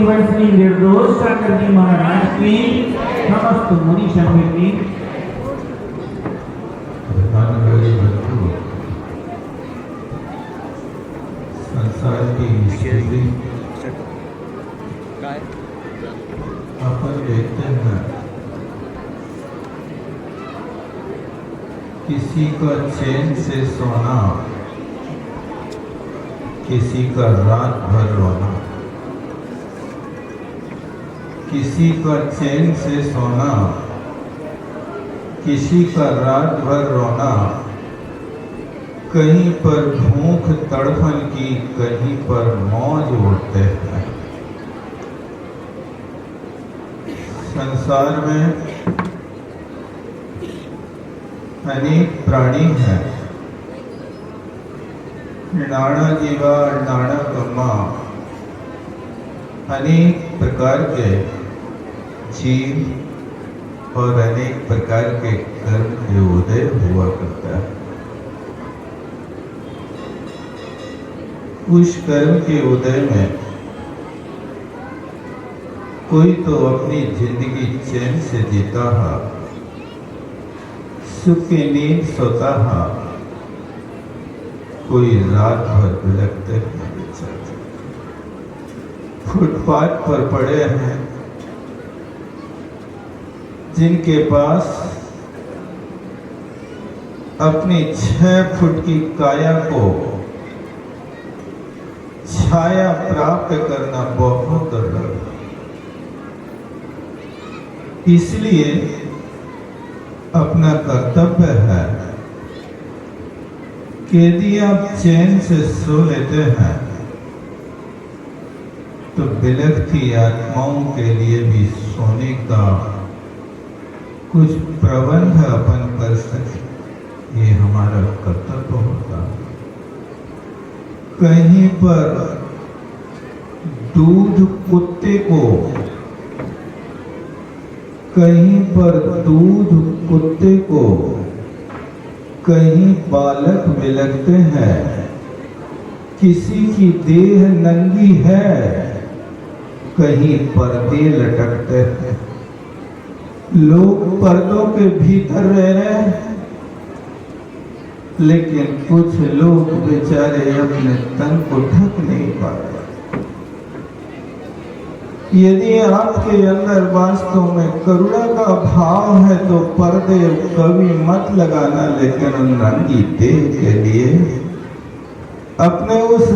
वर्षनी निर्दोष ठाकर जी महाराज की समस्त मुनि संघ की संसार की स्थिति अपन देखते हैं, किसी का चैन से सोना, किसी का रात भर रोना। किसी का चैन से सोना, किसी का रात भर रोना। कहीं पर भूख तड़फन की, कहीं पर मौज उड़ते हैं। संसार में अनेक प्राणी हैं, नाना जीवा नाना कम्मा, अनेक प्रकार के जीव और अनेक प्रकार के कर्म के उदय हुआ करता है। उस कर्म के उदय में कोई तो अपनी जिंदगी चैन से जीता है, सुख की नींद सोता है, कोई रात भर बिलखते हैं। फुटपाथ पर पड़े हैं, जिनके पास अपनी 6 फुट की काया को छाया प्राप्त करना बहुत दुर्लभ है। इसलिए अपना कर्तव्य है कि यदि आप चैन से सो लेते हैं तो बिलखती आत्माओं के लिए भी सोने का कुछ प्रबंध अपन कर सके, ये हमारा कर्तव्य होता है। कहीं पर दूध कुत्ते को, कहीं पर दूध कुत्ते को, कहीं बालक बिलखते हैं, किसी की देह नंगी है, कहीं पर्दे लटकते हैं। लोग पर्दों के भीतर रह रहे हैं, लेकिन कुछ लोग बेचारे अपने तन को ढक नहीं पाते। यदि आपके अंदर वास्तव में करुणा का भाव है तो पर्दे कभी मत लगाना, लेकिन उन नंगी देह के लिए अपने उस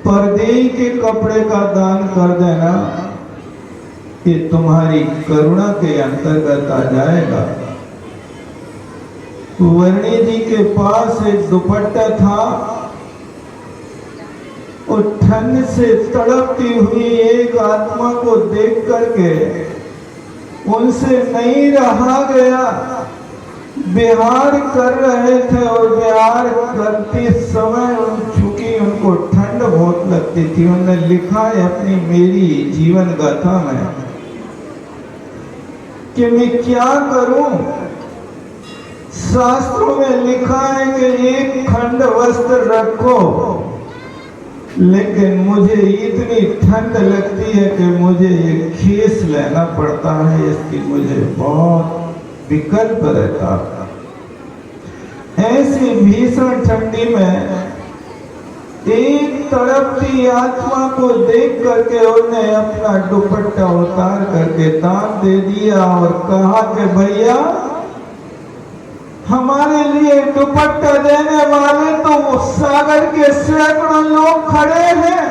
पर्दे के कपड़े का दान कर देना, ये तुम्हारी करुणा के अंतर्गत आ जाएगा। वर्णी जी के पास एक दुपट्टा था, और ठंड से तड़पती हुई एक आत्मा को देख करके उनसे नहीं रहा गया। बिहार कर रहे थे और बिहार करते समय चूंकि उनको ठंड बहुत लगती थी, उन्होंने लिखा है अपनी मेरी जीवन गाथा में कि मैं क्या करूं। शास्त्रों में लिखा है कि एक खंड वस्त्र रखो, लेकिन मुझे इतनी ठंड लगती है कि मुझे ये खीस लेना पड़ता है, इसकी मुझे बहुत विकल्प रहता है। ऐसी भीषण ठंडी में एक तड़पती आत्मा को देख करके उन्हें अपना दुपट्टा उतार करके दान दे दिया और कहा कि भैया हमारे लिए दुपट्टा देने वाले तो वो सागर के सैकड़ों लोग खड़े हैं,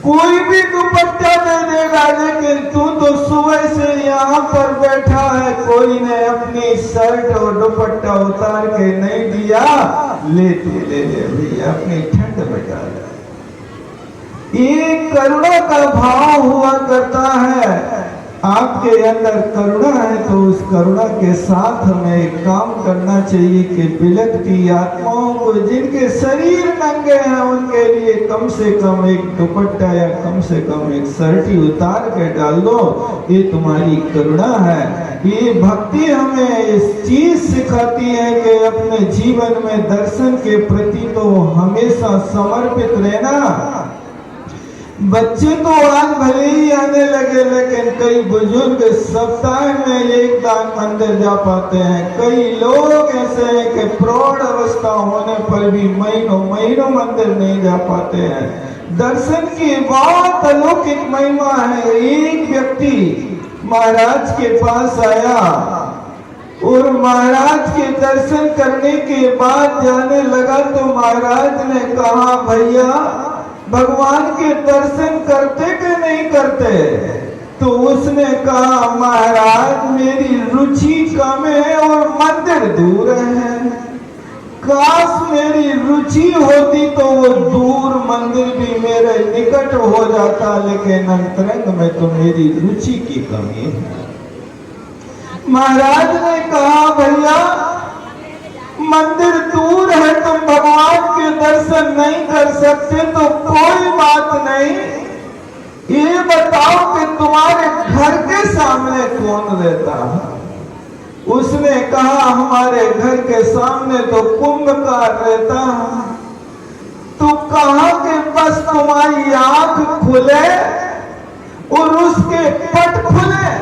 कोई भी दुपट्टा दे देगा, लेकिन तू तो सुबह से यहाँ पर बैठा है, कोई ने अपनी शर्ट और दुपट्टा उतार के नहीं दिया। ले तू ले ले भैया, अपनी ठंड बचा ले। ये करुणा का भाव हुआ करता है। आपके अंदर करुणा है तो उस करुणा के साथ हमें एक काम करना चाहिए कि बिलखती आत्माओं को, जिनके शरीर नंगे हैं, उनके लिए कम से कम एक दुपट्टा या कम से कम एक शर्ट उतार के डाल दो। ये तुम्हारी करुणा है। ये भक्ति हमें इस चीज सिखाती है कि अपने जीवन में दर्शन के प्रति तो हमेशा समर्पित रहना। बच्चे तो आज भले ही आने लगे, लेकिन कई बुजुर्ग सप्ताह में एक दान मंदिर जा पाते हैं। कई लोग ऐसे हैं कि प्रौढ़ अवस्था होने पर भी महीनों महीनों मंदिर नहीं जा पाते हैं। दर्शन की बहुत अलौकिक महिमा है। एक व्यक्ति महाराज के पास आया और महाराज के दर्शन करने के बाद जाने लगा तो महाराज ने कहा, भैया भगवान के दर्शन करते कि नहीं करते? तो उसने कहा, महाराज मेरी रुचि कम है और मंदिर दूर है। काश मेरी रुचि होती तो वो दूर मंदिर भी मेरे निकट हो जाता, लेकिन अंतरंग में तो मेरी रुचि की कमी है। महाराज ने कहा, भैया मंदिर दूर है, तुम भगवान के दर्शन नहीं कर सकते तो कोई बात नहीं। ये बताओ कि तुम्हारे घर के सामने कौन रहता है? उसने कहा, हमारे घर के सामने तो कुंभकार रहता है। तो कहा कि बस तुम्हारी आंख खुले और उसके पट खुले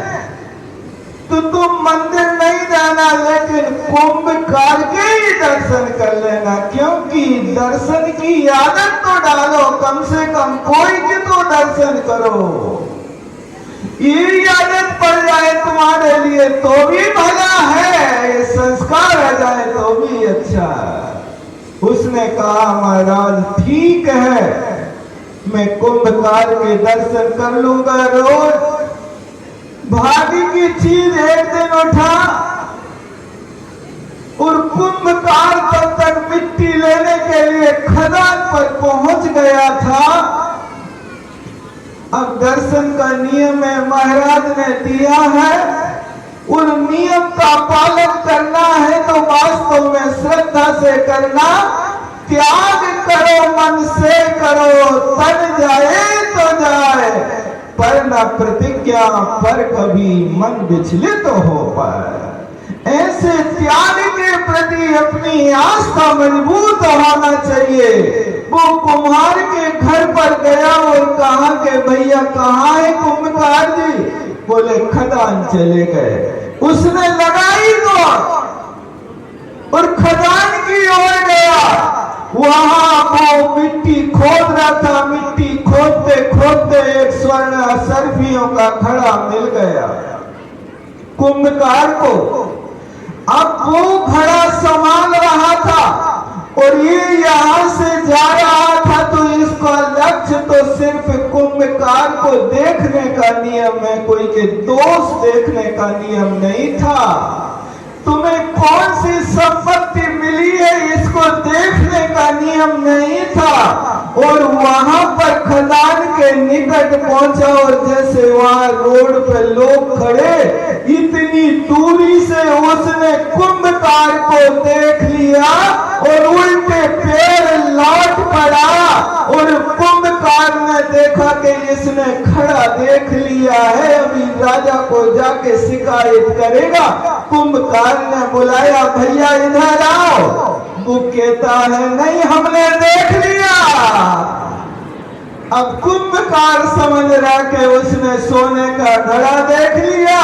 तो तुम मंदिर नहीं जाना, लेकिन कुंभकार के ही दर्शन कर लेना। क्योंकि दर्शन की आदत तो डालो, कम से कम कोई के तो दर्शन करो। ये आदत पड़ जाए तुम्हारे लिए तो भी भला है, ये संस्कार आ जाए तो भी अच्छा है। उसने कहा, महाराज ठीक है, मैं कुंभकार के दर्शन कर लूंगा रोज। भाग्य की चीज एक दिन उठा और कुंभकार तब तक मिट्टी लेने के लिए खदान पर पहुंच गया था। अब दर्शन का नियम है, महाराज ने दिया है, उन नियम का पालन करना है तो वास्तव में श्रद्धा से करना। त्याग करो, मन से करो, तन जाए तो जाए, पर न प्रतिज्ञा पर कभी मन विचलित हो पाए। ऐसे त्याग के प्रति अपनी आस्था मजबूत होना चाहिए। वो कुम्हार के घर पर गया और कहा कि भैया कहाँ है कुंभकार जी? बोले खदान चले गए। उसने लगाई दौड़ और खदान की ओर गया। वहां वो मिट्टी खोद रहा था। मिट्टी खोदते खोदते एक स्वर्ण सर्फियों का घड़ा मिल गया कुंभकार को। अब वो घड़ा संभाल रहा था और ये यहां से जा रहा था, तो इसका लक्ष्य तो सिर्फ कुंभकार को देखने का नियम है, कोई के दोष देखने का नियम नहीं था। तुम्हें कौन सी संपत्ति मिली है इसको देखने का नियम नहीं था। और वहां पर खदान के निकट पहुंचा और जैसे वहां रोड पे लोग खड़े, इतनी दूरी से उसने कुंभकार को देख लिया और उल्टे पैर लौट पड़ा। और कुंभकार ने देखा कि इसने खड़ा देख लिया है, अभी राजा को जाके शिकायत करेगा। कुंभकार ने बुलाया, भैया इधर आओ। वो कहता है, नहीं हमने देख लिया। अब कुंभकार समझ रहा कि उसने सोने का घड़ा देख लिया,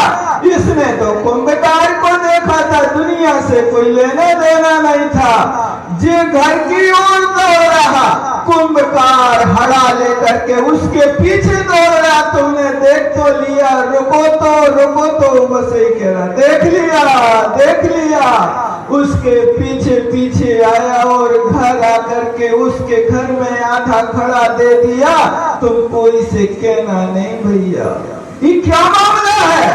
इसने तो कुंभकार को देखा था, दुनिया से कोई लेना देना नहीं था। जे घर की ओर दौड़ रहा, कुंभकार हड़ा लेकर के उसके पीछे दौड़ रहा। तुमने देख तो लिया, रुको तो बस ही कह रहा, देख लिया। उसके पीछे पीछे आया और घर आकर के उसके घर में आधा खड़ा दे दिया। तुम कोई से कहना नहीं भैया, ये क्या मामला है?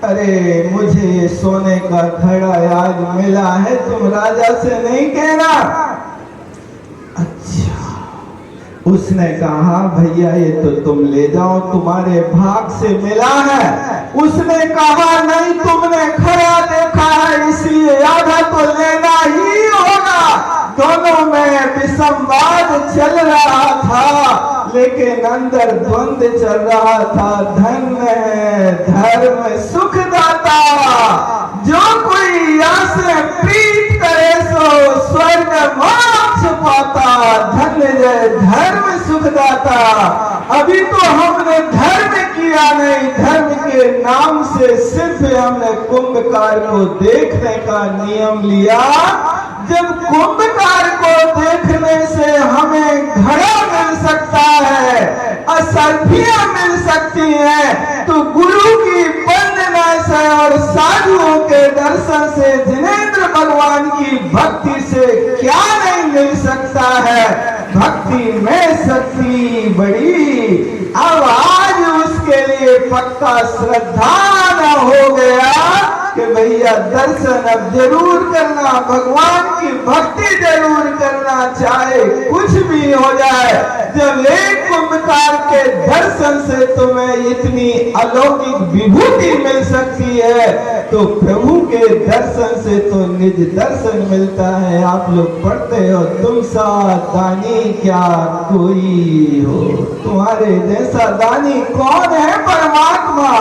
अरे मुझे सोने का घड़ा आज मिला है, तुम राजा से नहीं कहना। अच्छा, उसने कहा भैया ये तो तुम ले जाओ, तुम्हारे भाग से मिला है। उसने कहा नहीं, तुमने खड़ा देखा है इसलिए आधा तो लेना ही होगा। दोनों में विसंवाद चल रहा था, लेकिन अंदर द्वंद्व चल रहा था। धन है धर्म सुखदाता, जो कोई आश्रय प्रीत करे सो स्वर्ग मोक्ष पाता। धन्य जय धर्म सुखदाता। जाता। अभी तो हमने धर्म किया नहीं, धर्म के नाम से सिर्फ हमने कुंभकार को देखने का नियम लिया। जब कुंभकार को देखने से हमें घड़ा मिल सकता है, असरफियां मिल सकती हैं, तो गुरु की वंदना से और साधुओं के दर्शन से, जिनेंद्र भगवान की भक्ति से क्या नहीं मिल सकता है। भक्ति में शक्ति बड़ी, अब आज उसके लिए पक्का श्रद्धा न हो गया कि भैया दर्शन अब जरूर करना, भगवान की भक्ति जरूर करना, चाहे कुछ भी हो जाए। जब एक कुंभकार के दर्शन से तुम्हें इतनी अलौकिक विभूति मिल सकती है, तो प्रभु के दर्शन से तो निज दर्शन मिलता है। आप लोग पढ़ते हो, तुम सा दानी क्या कोई हो, तुम्हारे जैसा दानी कौन है? परमात्मा।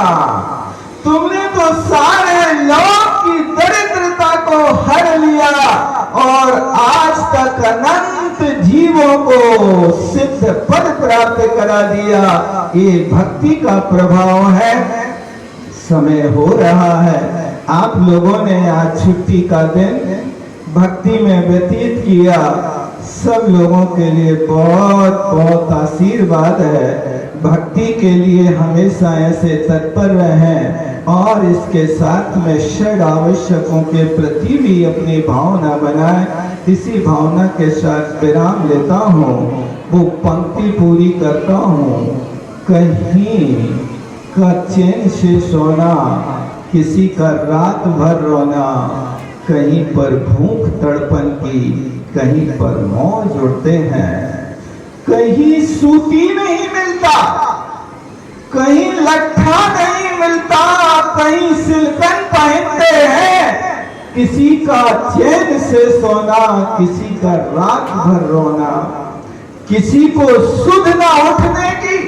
तुमने तो सारे लोक की दरिद्रता को हर लिया और आज तक अनंत जीवों को सिद्ध पद प्राप्त करा दिया। ये भक्ति का प्रभाव है। समय हो रहा है, आप लोगों ने आज छुट्टी का दिन भक्ति में व्यतीत किया। सब लोगों के लिए बहुत बहुत आशीर्वाद है। भक्ति के लिए हमेशा ऐसे तत्पर रहें और इसके साथ में षड आवश्यकों के प्रति भी अपनी भावना बनाएं। इसी भावना के साथ विराम लेता हूँ, वो पंक्ति पूरी करता हूँ। कहीं का चैन से सोना, किसी का रात भर रोना, कहीं पर भूख तड़पन की, कहीं पर मौज उड़ते हैं। कहीं सूती नहीं मिलता, कहीं लट्ठा नहीं मिलता, कहीं सिल्कन पहनते हैं। किसी का चैन से सोना, किसी का रात भर रोना, किसी को सुध ना उठने की,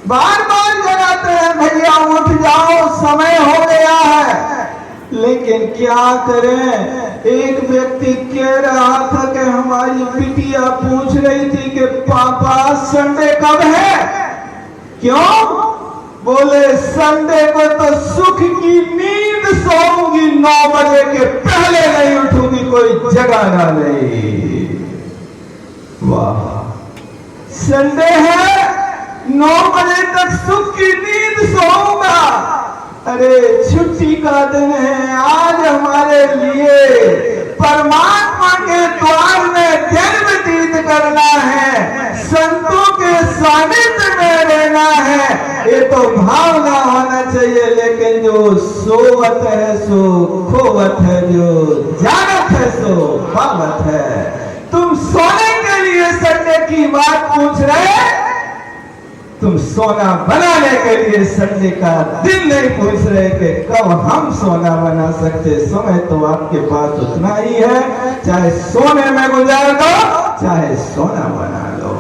बार बार जगाते हैं भैया उठ जाओ, समय हो गया है। लेकिन क्या करें, एक व्यक्ति कह रहा था कि हमारी बिटिया पूछ रही थी कि पापा संडे कब है? क्यों? बोले संडे को तो सुख की नींद सोऊंगी, 9 बजे के पहले नहीं उठूंगी, कोई जगाना नहीं। वाह, संडे है, 9 बजे तक सुख की नींद सोऊंगा। अरे छुट्टी का दिन है, आज हमारे लिए परमात्मा के द्वार में दिन व्यतीत करना है, संतों के सानिध्य में रहना है। ये तो भावना होना चाहिए। लेकिन जो सोवत है सो खोवत है, जो जानत है सो पावत है। तुम सोने के लिए संडे की बात पूछ रहे, तुम सोना बनाने के लिए संडे का दिन नहीं पूछ रहे कि कब हम सोना बना सकते। समय तो आपके पास उतना ही है, चाहे सोने में गुजार दो, चाहे सोना बना लो।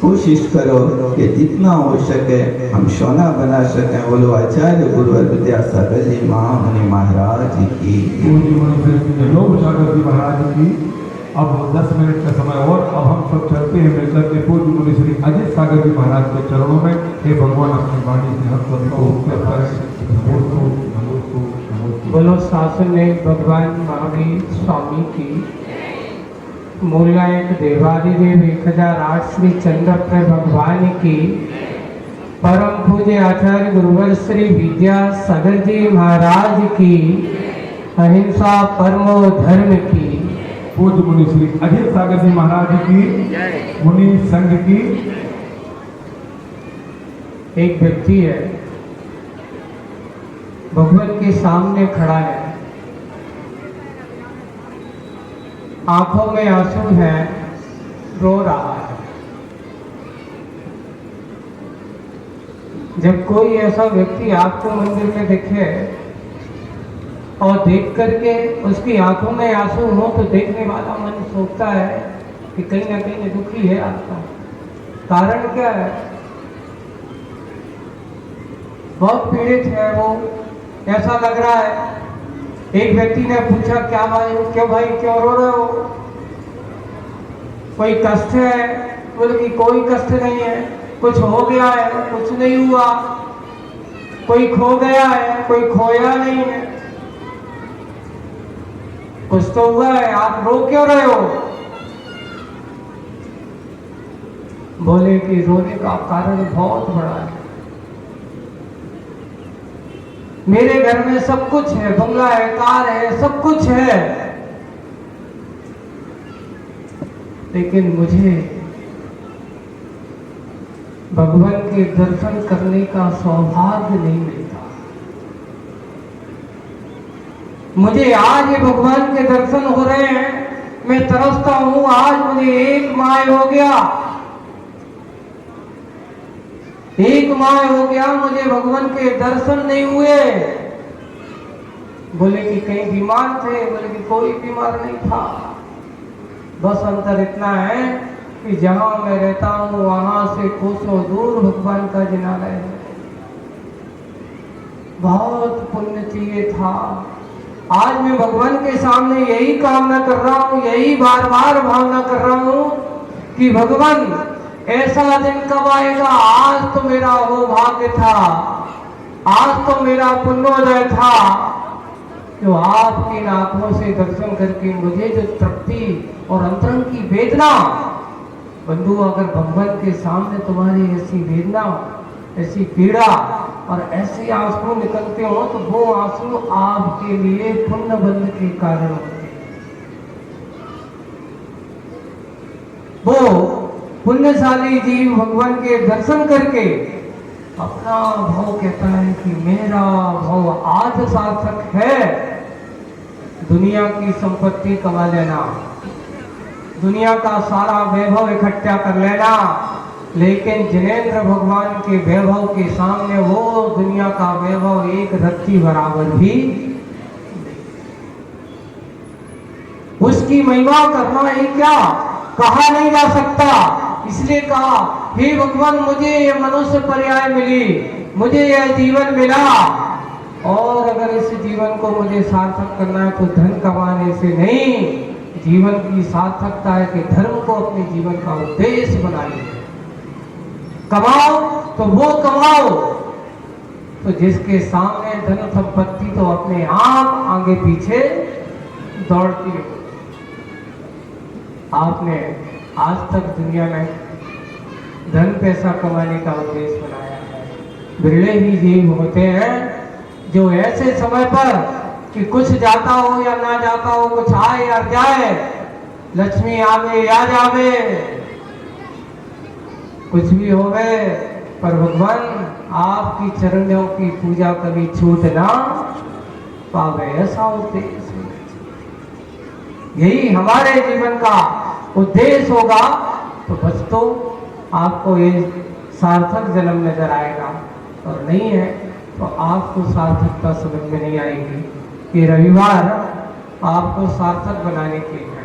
कोशिश करो कि जितना हो सके हम सोना बना सकें। बोलो आचार्य गुरुवर विद्यासागर जी महामुनि महाराज की, लोक सागर जी महाराज की। अब 10 मिनट का समय और अब हम सब चलते हैं मिलकर के पूज्य मुनि श्री अजय सागर जी महाराज के चरणों में। हे भगवान, अपनी वाणी से हम सबको बोलो शासनिक भगवान महावीर स्वामी की, मूलायक देवादिदेव 1008 श्री चंद्रप्र भगवान की, परम पूज्य आचार्य गुरुवर श्री विद्यासागर जी महाराज की, अहिंसा परमो धर्म की, पूज्य मुनि श्री अजय सागर जी महाराज की, मुनि संघ की। एक व्यक्ति है, भगवान के सामने खड़ा है, आंखों में आंसू है, रो रहा है। जब कोई ऐसा व्यक्ति आपको मंदिर में दिखे और देख करके उसकी आंखों में आंसू हो, तो देखने वाला मन सोचता है कि कहीं ना कहीं दुखी है आपका। कारण क्या है? बहुत पीड़ित है वो, ऐसा लग रहा है। एक व्यक्ति ने पूछा, क्या भाई क्यों रो रहे हो? कोई कष्ट है? बोले कि कोई कष्ट नहीं है, कुछ हो गया है, कुछ नहीं हुआ, कोई खो गया है, कोई खोया नहीं है, कुछ तो हुआ है, आप रो क्यों रहे हो? बोले कि रोने का कारण बहुत बड़ा है। मेरे घर में सब कुछ है, बंगला है, कार है, सब कुछ है, लेकिन मुझे भगवान के दर्शन करने का सौभाग्य नहीं मिलता। मुझे आज ये भगवान के दर्शन हो रहे हैं, मैं तरसता हूं, आज मुझे 1 माह हो गया, 1 माह हो गया मुझे भगवान के दर्शन नहीं हुए। बोले कि कहीं बीमार थे? बोले कि कोई बीमार नहीं था, बस अंतर इतना है कि जहां मैं रहता हूं वहां से कोसों दूर भगवान का जिनालय है। बहुत पुण्य चाहिए था। आज मैं भगवान के सामने यही कामना कर रहा हूं, यही बार बार भावना कर रहा हूं कि भगवान ऐसा दिन कब आएगा। आज तो मेरा वो भाग्य था, आज तो मेरा पुण्योदय था जो आपकी आंखों से दर्शन करके मुझे जो तृप्ति और अंतरंग की वेदना। बंधु, अगर भगवान के सामने तुम्हारी ऐसी वेदना, ऐसी पीड़ा और ऐसे आंसू निकलते हो तो वो आंसू आपके लिए पुण्य बंध के कारण होते हैं। वो पुण्यशाली जीव भगवान के दर्शन करके अपना भाव कहता है कि मेरा भाव आज सार्थक है। दुनिया की संपत्ति कमा लेना, दुनिया का सारा वैभव इकट्ठा कर लेना, लेकिन जिनेंद्र भगवान के वैभव के सामने वो दुनिया का वैभव एक रत्ती बराबर भी। उसकी महिमा करना ही क्या कहा नहीं जा सकता। इसलिए कहा, हे भगवान मुझे ये मनुष्य पर्याय मिली, मुझे यह जीवन मिला, और अगर इस जीवन को मुझे सार्थक करना है तो धन कमाने से नहीं, जीवन की सार्थकता है कि धर्म को अपने जीवन का उद्देश्य बनाइए। कमाओ तो वो कमाओ तो जिसके सामने धन संपत्ति तो अपने आप आगे पीछे दौड़ती है। आपने आज तक दुनिया में धन पैसा कमाने का उद्देश्य बनाया है। बिरले ही जीव होते हैं जो ऐसे समय पर कि कुछ जाता हो या ना जाता हो, कुछ आए या जाए, लक्ष्मी आवे या जावे, कुछ भी हो गए, पर भगवान आपकी चरणों की पूजा कभी छूट ना पावे, ऐसा उद्देश्य। यही हमारे जीवन का उद्देश्य होगा तो बस तो आपको ये सार्थक जन्म नजर आएगा, और नहीं है तो आपको सार्थकता समझ में नहीं आएगी। ये रविवार आपको सार्थक बनाने के लिए।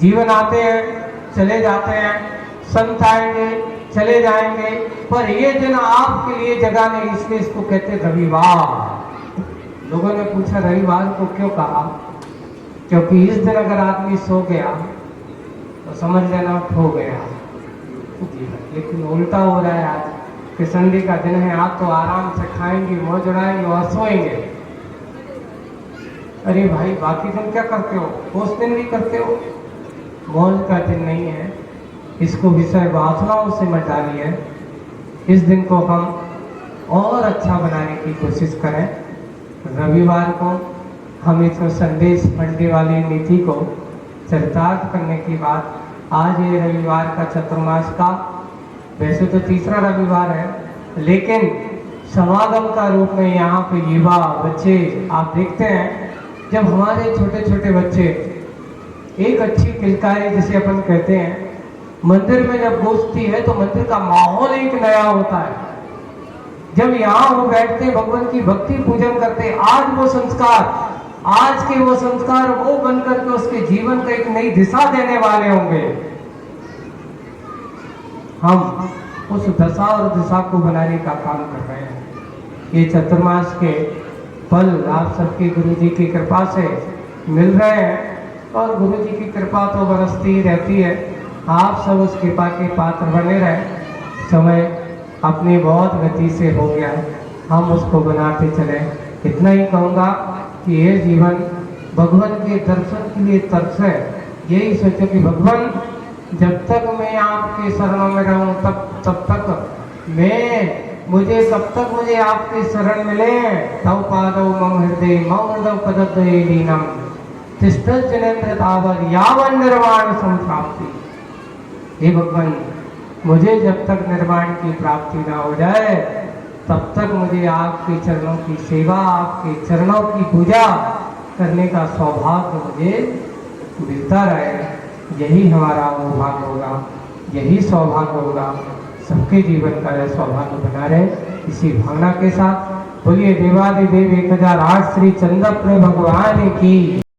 जीवन आते हैं चले जाते हैं, संत आएंगे चले जाएंगे, पर ये दिन आपके लिए जगह नहीं, इसलिए इसको कहते रविवार। लोगों ने पूछा रविवार को क्यों कहा? क्योंकि इस दिन अगर आदमी सो गया तो समझ लेना खो गया जीवन। लेकिन उल्टा हो रहा है आज कि संडे का दिन है, आप तो आराम से खाएंगे, मौज उड़ाएंगे और सोएंगे। अरे भाई, बाकी दिन क्या करते हो? उस दिन भी करते हो। मौज का दिन नहीं है, इसको विषय वासनाओं से मत डालिए। इस दिन को हम और अच्छा बनाने की कोशिश करें। रविवार को हम इसको संदेश मंडे वाली नीति को चरितार्थ करने की बात, आज ये रविवार का चतुर्मास का वैसे तो तीसरा रविवार है, लेकिन समागम का रूप में यहाँ पे युवा बच्चे आप देखते हैं, जब हमारे छोटे छोटे बच्चे एक अच्छी किलकारी जिसे अपन कहते हैं, मंदिर में जब गूंजती है तो मंदिर का माहौल एक नया होता है। जब यहाँ वो बैठते भगवान की भक्ति पूजन करते, आज वो संस्कार, आज के वो संस्कार वो बनकर के उसके जीवन को एक नई दिशा देने वाले होंगे। हम उस दशा और दिशा को बनाने का काम कर रहे हैं। ये चतुर्मास के फल आप सबके गुरु जी की कृपा से मिल रहे हैं, और गुरु जी की कृपा तो बरसती ही रहती है। आप सब उस कृपा के पात्र बने रहे। समय अपनी बहुत गति से हो गया है, हम उसको बनाते चले। इतना ही कहूँगा कि ये जीवन भगवान के दर्शन के लिए तरस है। यही सोचो कि भगवान जब तक मैं आपके शरणों में रहूं तब तक मुझे आपके शरण मिले। तव पादौ मम हृदय पदद्वये लीनम तिष्ठत जनेन्द्र तावत् यावन् निर्वाण संप्राप्ति। हे भगवान, मुझे जब तक निर्वाण की प्राप्ति ना हो जाए तब तक मुझे आपके चरणों की सेवा, आपके चरणों की पूजा करने का सौभाग्य मुझे मिलता रहे। यही हमारा सौभाग्य होगा, यही सौभाग्य होगा। सबके जीवन का यह सौभाग्य बना रहे। इसी भावना के साथ बोलिए देवादिदेव 1008 श्री चंद्रप्र भगवान की।